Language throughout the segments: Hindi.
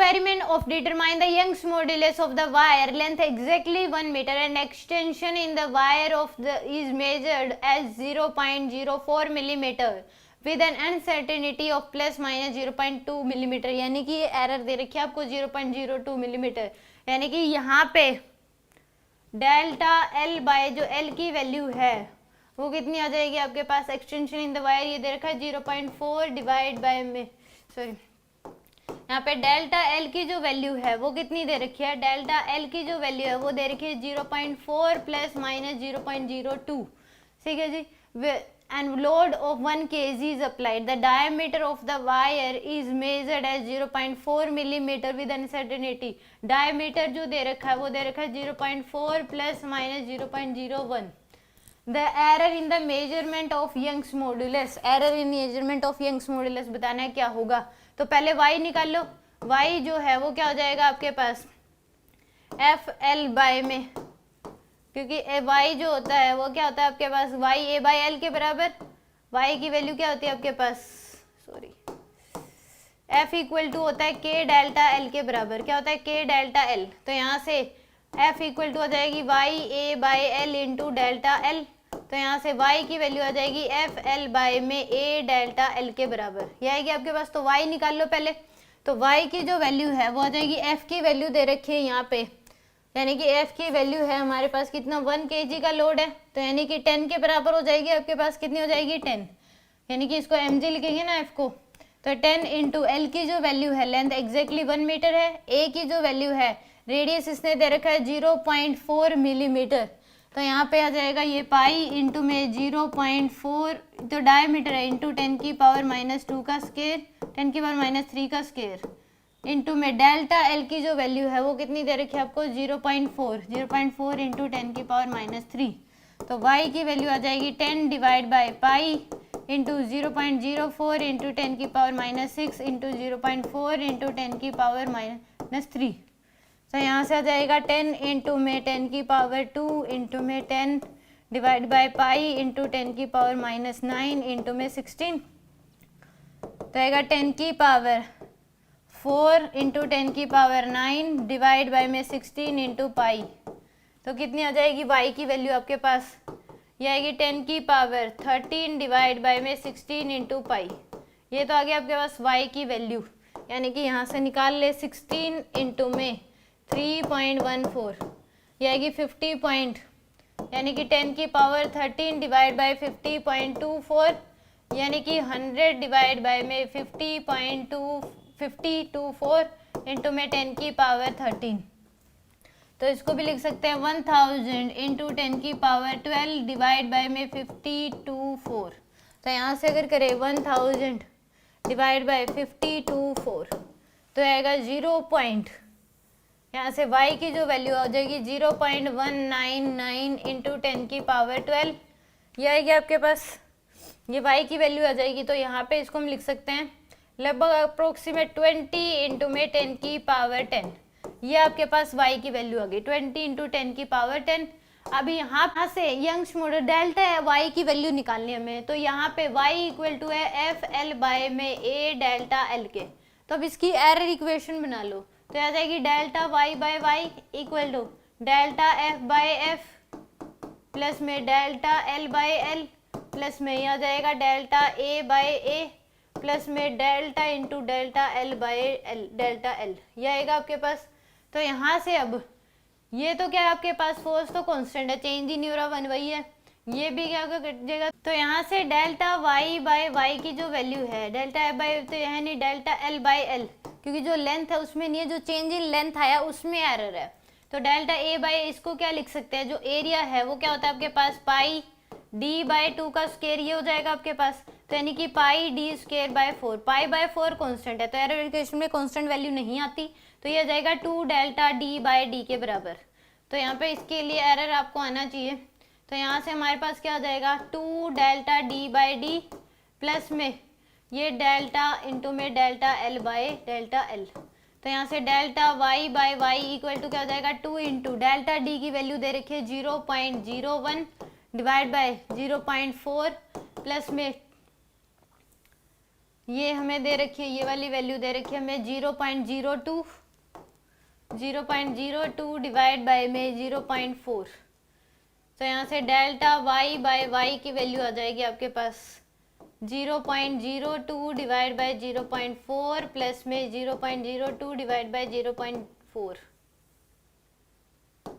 experiment of determine the Young's modulus of the wire length exactly 1 meter and extension in the wire of the is measured as 0.04 millimeter with an uncertainty of plus minus 0.2 millimeter। यानी कि ये एरर दे रखी है आपको 0.02 मिलीमीटर, यानी कि यहाँ पे डेल्टा एल बाय जो एल की वैल्यू है वो कितनी आ जाएगी आपके पास। एक्सटेंशन इन द वायर ये दे रखा है 0.4 डिवाइड बाय में सॉरी यहाँ पे डेल्टा एल की जो वैल्यू है वो कितनी दे रखी है, डेल्टा एल की जो वैल्यू है वो दे रखी है 0.4 प्लस माइनस 0.02, ठीक है जी। And load of 1 kg is applied, the diameter of the wire is measured as 0.4 millimetre with uncertainty. Diameter जो दे रखा है वो दे रखा है 0.4 plus minus 0.01। The error in the measurement of Young's modulus, error in measurement of Young's modulus बताना है क्या होगा। तो पहले y निकाल लो, y जो है वो क्या हो जाएगा आपके पास एफ एल बाय में, क्योंकि y जो होता है वो क्या होता है आपके पास y a बाय एल के बराबर। y की वैल्यू क्या होती है आपके पास सॉरी f इक्वल टू होता है k डेल्टा l के बराबर, क्या होता है k डेल्टा l। तो यहाँ से f इक्वल टू हो जाएगी y a by L into delta l, तो यहाँ से y की वैल्यू आ जाएगी एफ एल बाय में a डेल्टा l के बराबर, ये आएगी आपके पास। तो y निकाल लो पहले, तो y की जो वैल्यू है वो आ जाएगी f की वैल्यू दे रखी है यहाँ पे, यानी कि f की वैल्यू है हमारे पास कितना 1 kg का लोड है, तो यानी कि 10 के बराबर हो जाएगी आपके पास, कितनी हो जाएगी 10, यानी कि इसको mg लिखेंगे ना f को। तो 10 इंटू एल की जो वैल्यू है लेंथ एग्जैक्टली 1 मीटर है, a की जो वैल्यू है रेडियस इसने दे रखा है 0.4 मिलीमीटर, तो यहाँ पे आ जाएगा ये पाई इंटू में 0.4, तो डायमीटर है इंटू 10 की पावर माइनस 2 का स्केयर, 10 की पावर माइनस 3 का स्केयर इंटू में डेल्टा एल की जो वैल्यू है वो कितनी दे रखी है आपको 0.4 इंटू 10 की पावर माइनस 3, तो y की वैल्यू आ जाएगी 10 divide by pi into 0.04 into 10 की पावर माइनस 6 इंटू 0.4 इंटू 10 की पावर माइनस 3। तो यहाँ से आ जाएगा 10 इंटू में 10 की पावर 2 इंटू में 10 डिवाइड बाय पाई इंटू 10 की पावर माइनस 9 इंटू में 16, तो आएगा 10 की पावर 4 इंटू 10 की पावर 9 डिवाइड बाय में 16 इंटू पाई, तो कितनी आ जाएगी y की वैल्यू आपके पास, ये आएगी 10 की पावर 13 डिवाइड बाय में 16 इंटू पाई, ये तो आ गया आपके पास y की वैल्यू, यानी कि यहाँ से निकाल ले 16 इंटू में 3.14, ये आएगी 50 पॉइंट, यानी कि 10 की पावर 13 डिवाइड बाय 50.24, यानी कि 100 डिवाइड बाय में 50.24 इंटू में 10 की पावर 13, तो इसको भी लिख सकते हैं 1000 इंटू 10 की पावर 12 डिवाइड बाय में 50.24, तो यहाँ से अगर करें 1000 डिवाइड बाय 50.24 तो आएगा 0. यहाँ से y की जो वैल्यू आ जाएगी 0.199 इंटू 10 की पावर 12, ये आएगी आपके पास, ये y की वैल्यू आ जाएगी। तो यहाँ पे इसको हम लिख सकते हैं लगभग अप्रोक्सीमेट 20 इंटू में 10 की पावर 10, ये आपके पास y की वैल्यू आ गई 20 इंटू 10 की पावर 10। अभी यहाँ से यंग्स मॉडल डेल्टा है y की वैल्यू निकालनी है हमें, तो यहाँ पे y इक्वल टू है एफ एल बाय में a डेल्टा l के, तो अब इसकी एरर इक्वेशन बना लो, तो आ जाएगी delta y by y equal to delta f by f plus में delta l by l plus में यह आ जाएगा delta a by a plus में delta into delta l by l delta l, यह आएगा आपके पास। तो यहाँ से अब ये तो क्या है आपके पास फोर्स तो कांस्टेंट है, चेंज ही नहीं हो रहा, वन वही है, ये भी क्या कट जाएगा। तो यहाँ से डेल्टा y बाय y की जो वैल्यू है डेल्टा f बाय तो है नहीं डेल्टा l बाय l, क्योंकि जो लेंथ है उसमें नहीं है, जो चेंज इन लेंथ आया उसमें एरर है। तो डेल्टा a बाय इसको क्या लिख सकते हैं, जो एरिया है वो क्या होता है आपके पास पाई d बाय 2 का स्क्वायर, ये हो जाएगा आपके पास, तो यानी कि पाई d square by 4, pi by 4 constant है तो एरर इक्वेशन में कांस्टेंट वैल्यू नहीं आती, तो ये आ जाएगा 2 डेल्टा d बाय d के बराबर। तो यहाँ पे इसके लिए एरर आपको आना चाहिए, तो यहाँ से हमारे पास क्या आ जाएगा 2 delta d by d plus में ये डेल्टा इंटू में delta l by delta l, तो यहाँ से delta y by y equal to क्या हो जाएगा 2 इंटू डेल्टा d की वैल्यू दे रखी है 0.01 डिवाइड बाय 0.4 प्लस में ये हमें दे रखी है, ये वाली वैल्यू दे रखी है हमें 0.02 डिवाइड बाय में 0.4। तो यहाँ से डेल्टा वाई बाय वाई की वैल्यू आ जाएगी आपके पास 0.02 डिवाइड बाय 0.4 प्लस में 0.02 डिवाइड बाय 0.4।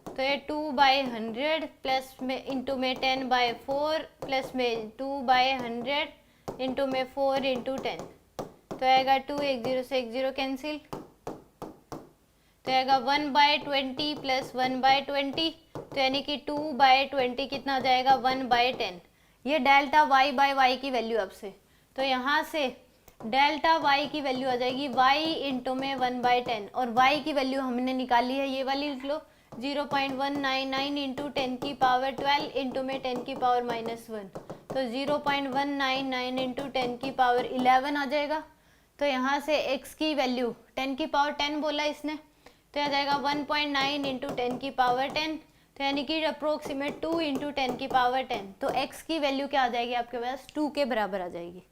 तो ये 2/100 प्लस में इंटू में 10/4 प्लस में 2/100 इंटू में 4 इंटू 10। तो आएगा 2, 1 0 से 1 0 कैंसिल। तो आएगा 1/20 प्लस 1/20। तो यानी कि 2/20 कितना आ जाएगा 1/10। ये डेल्टा वाई बाय वाई की वैल्यू आपसे। तो यहाँ से डेल्टा वाई की वैल्यू आ जाएगी y इंटू में 1/10 और y की वैल्यू हमने निकाली है, ये वाली लिख लो 0.199 इंटू 10 की पावर 12 इंटू में 10 की पावर -1। तो 0.199 इंटू 10 की पावर 11 आ जाएगा। तो यहाँ से x की वैल्यू 10 की पावर 10 बोला इसने, तो आ जाएगा 1.9 इंटू 10 की पावर 10। तो यानी कि अप्रोक्सीमेट 2 इंटू 10 की पावर 10। तो x की वैल्यू क्या आ जाएगी आपके पास 2 के बराबर आ जाएगी।